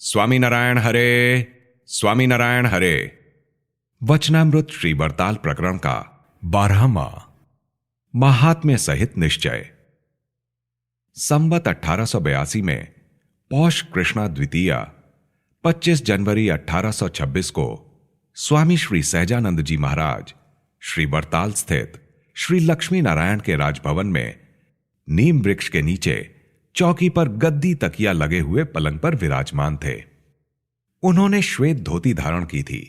स्वामीनारायण हरे, स्वामीनारायण हरे। वचनामृत श्री वरताल प्रकरण का 12वां महात्म्य सहित निश्चय। संवत 1882 में पौष कृष्णा द्वितीया 25 जनवरी 1826 को स्वामी श्री सहजानंद जी महाराज श्री वरताल स्थित श्री लक्ष्मी नारायण के राजभवन में नीम वृक्ष के नीचे चौकी पर गद्दी तकिया लगे हुए पलंग पर विराजमान थे। उन्होंने श्वेत धोती धारण की थी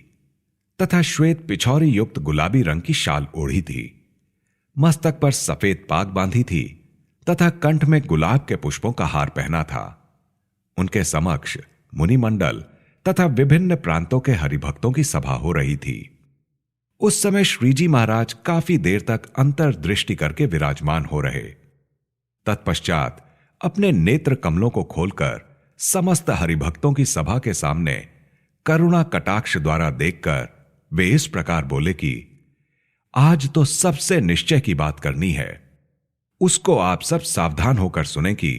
तथा श्वेत पिछौरी युक्त गुलाबी रंग की शाल ओढ़ी थी। मस्तक पर सफेद पाग बांधी थी तथा कंठ में गुलाब के पुष्पों का हार पहना था। उनके समक्ष मुनिमंडल तथा विभिन्न प्रांतों के हरिभक्तों की सभा हो रही थी। उस समय श्रीजी महाराज काफी देर तक अंतर्दृष्टि करके विराजमान हो रहे। तत्पश्चात अपने नेत्र कमलों को खोलकर समस्त हरिभक्तों की सभा के सामने करुणा कटाक्ष द्वारा देखकर वे इस प्रकार बोले कि आज तो सबसे निश्चय की बात करनी है। उसको आप सब सावधान होकर सुने कि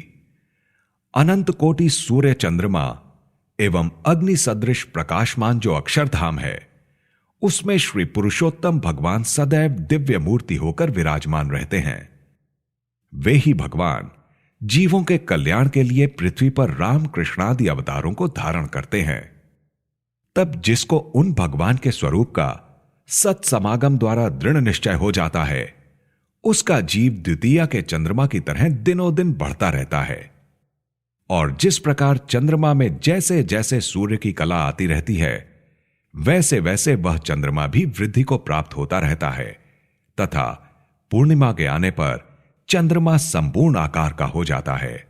अनंत कोटि सूर्य चंद्रमा एवं अग्नि सदृश प्रकाशमान जो अक्षरधाम है, उसमें श्री पुरुषोत्तम भगवान सदैव दिव्य मूर्ति होकर विराजमान रहते हैं। वे ही भगवान जीवों के कल्याण के लिए पृथ्वी पर राम कृष्णादि अवतारों को धारण करते हैं। तब जिसको उन भगवान के स्वरूप का सत्समागम द्वारा दृढ़ निश्चय हो जाता है, उसका जीव द्वितीया के चंद्रमा की तरह दिनों दिन बढ़ता रहता है। और जिस प्रकार चंद्रमा में जैसे जैसे सूर्य की कला आती रहती है, वैसे वैसे वह चंद्रमा भी वृद्धि को प्राप्त होता रहता है तथा पूर्णिमा के आने पर चंद्रमा संपूर्ण आकार का हो जाता है।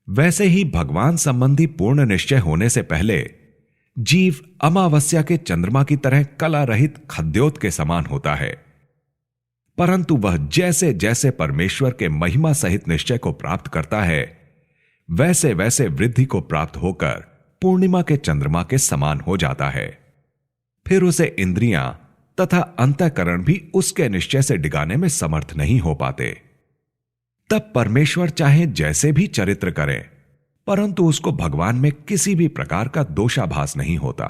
वैसे ही भगवान संबंधी पूर्ण निश्चय होने से पहले जीव अमावस्या के चंद्रमा की तरह कला रहित खद्योत के समान होता है, परंतु वह जैसे जैसे परमेश्वर के महिमा सहित निश्चय को प्राप्त करता है, वैसे वैसे वृद्धि को प्राप्त होकर पूर्णिमा के चंद्रमा के समान हो जाता है। फिर उसे इंद्रियां तथा अंतःकरण भी उसके निश्चय से डिगाने में समर्थ नहीं हो पाते। तब परमेश्वर चाहे जैसे भी चरित्र करें, परंतु उसको भगवान में किसी भी प्रकार का दोषाभास नहीं होता।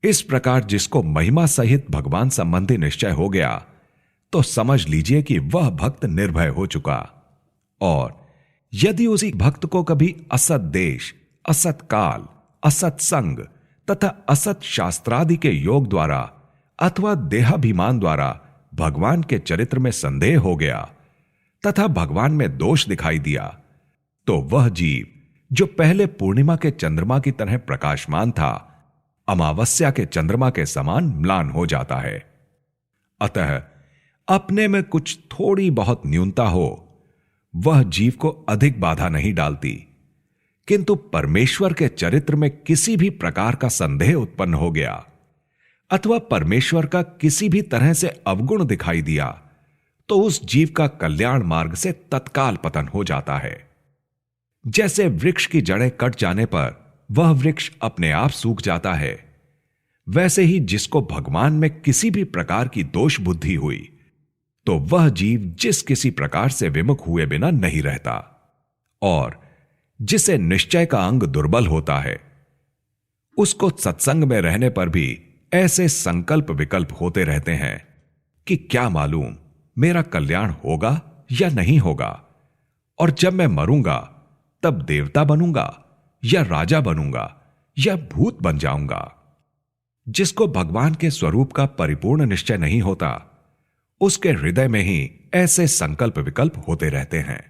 इस प्रकार जिसको महिमा सहित भगवान संबंधी निश्चय हो गया, तो समझ लीजिए कि वह भक्त निर्भय हो चुका। और यदि उसी भक्त को कभी असत देश, असत काल, असत संग तथा असत शास्त्रादि के योग द्वारा अथवा देहाभिमान द्वारा भगवान के चरित्र में संदेह हो गया तथा भगवान में दोष दिखाई दिया, तो वह जीव जो पहले पूर्णिमा के चंद्रमा की तरह प्रकाशमान था, अमावस्या के चंद्रमा के समान म्लान हो जाता है। अतः अपने में कुछ थोड़ी बहुत न्यूनता हो, वह जीव को अधिक बाधा नहीं डालती, किंतु परमेश्वर के चरित्र में किसी भी प्रकार का संदेह उत्पन्न हो गया अथवा परमेश्वर का किसी भी तरह से अवगुण दिखाई दिया, तो उस जीव का कल्याण मार्ग से तत्काल पतन हो जाता है। जैसे वृक्ष की जड़ें कट जाने पर वह वृक्ष अपने आप सूख जाता है, वैसे ही जिसको भगवान में किसी भी प्रकार की दोष बुद्धि हुई, तो वह जीव जिस किसी प्रकार से विमुख हुए बिना नहीं रहता। और जिसे निश्चय का अंग दुर्बल होता है, उसको सत्संग में रहने पर भी ऐसे संकल्प विकल्प होते रहते हैं कि क्या मालूम मेरा कल्याण होगा या नहीं होगा, और जब मैं मरूंगा तब देवता बनूंगा या राजा बनूंगा या भूत बन जाऊंगा। जिसको भगवान के स्वरूप का परिपूर्ण निश्चय नहीं होता, उसके हृदय में ही ऐसे संकल्प विकल्प होते रहते हैं।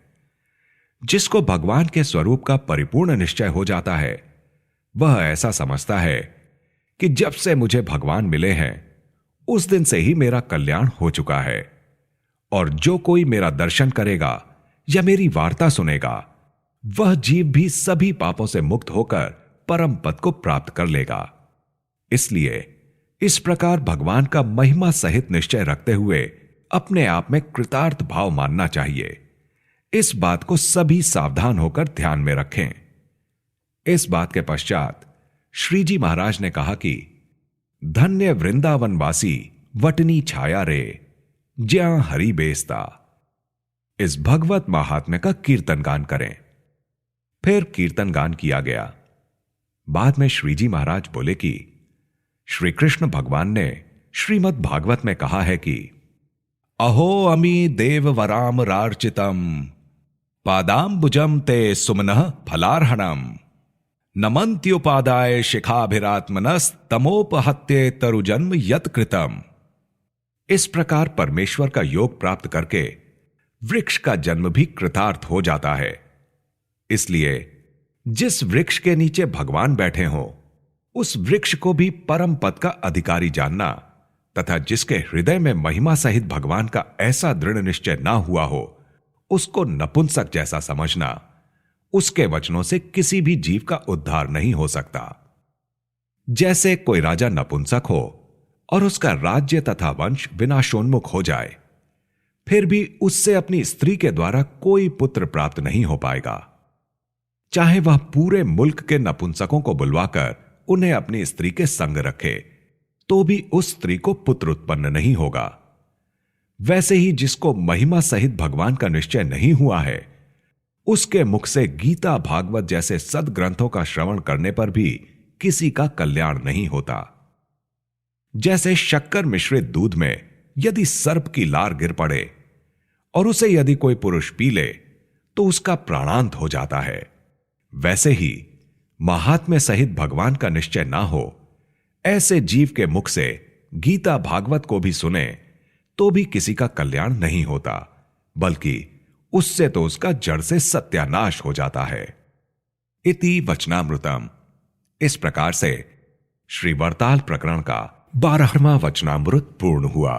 जिसको भगवान के स्वरूप का परिपूर्ण निश्चय हो जाता है, वह ऐसा समझता है कि जब से मुझे भगवान मिले हैं, उस दिन से ही मेरा कल्याण हो चुका है, और जो कोई मेरा दर्शन करेगा या मेरी वार्ता सुनेगा, वह जीव भी सभी पापों से मुक्त होकर परम पद को प्राप्त कर लेगा। इसलिए इस प्रकार भगवान का महिमा सहित निश्चय रखते हुए अपने आप में कृतार्थ भाव मानना चाहिए। इस बात को सभी सावधान होकर ध्यान में रखें। इस बात के पश्चात श्रीजी महाराज ने कहा कि धन्य वृंदावनवासी वटनी छाया रे, ज्यां हरि बेसता। इस भगवत महात्म्य का कीर्तन गान करें। फिर कीर्तन गान किया गया। बाद में श्रीजी महाराज बोले कि श्री कृष्ण भगवान ने श्रीमद् भागवत में कहा है कि अहो अमी देववराम रार्चितम पादाम्बुजम ते सुमनः फलार्हणम नमन्त्युपादाय शिखाभिरात्मनस तमोपहत्ये तरुजन्म यत्कृतम। इस प्रकार परमेश्वर का योग प्राप्त करके वृक्ष का जन्म भी कृतार्थ हो जाता है। इसलिए जिस वृक्ष के नीचे भगवान बैठे हो उस वृक्ष को भी परम पद का अधिकारी जानना तथा जिसके हृदय में महिमा सहित भगवान का ऐसा दृढ़ निश्चय ना हुआ हो उसको नपुंसक जैसा समझना, उसके वचनों से किसी भी जीव का उद्धार नहीं हो सकता। जैसे कोई राजा नपुंसक हो और उसका राज्य तथा वंश विनाशोन्मुख हो जाए, फिर भी उससे अपनी स्त्री के द्वारा कोई पुत्र प्राप्त नहीं हो पाएगा। चाहे वह पूरे मुल्क के नपुंसकों को बुलवाकर उन्हें अपनी स्त्री के संग रखे तो भी उस स्त्री को पुत्र उत्पन्न नहीं होगा। वैसे ही जिसको महिमा सहित भगवान का निश्चय नहीं हुआ है उसके मुख से गीता भागवत जैसे सद्ग्रंथों का श्रवण करने पर भी किसी का कल्याण नहीं होता। जैसे शक्कर मिश्रित दूध में यदि सर्प की लार गिर पड़े और उसे यदि कोई पुरुष पी ले तो उसका प्राणांत हो जाता है, वैसे ही महात्म्य सहित भगवान का निश्चय ना हो ऐसे जीव के मुख से गीता भागवत को भी सुने तो भी किसी का कल्याण नहीं होता, बल्कि उससे तो उसका जड़ से सत्यानाश हो जाता है। इति वचनामृतम। इस प्रकार से श्री वरताल प्रकरण का 12वां वचनामृत पूर्ण हुआ।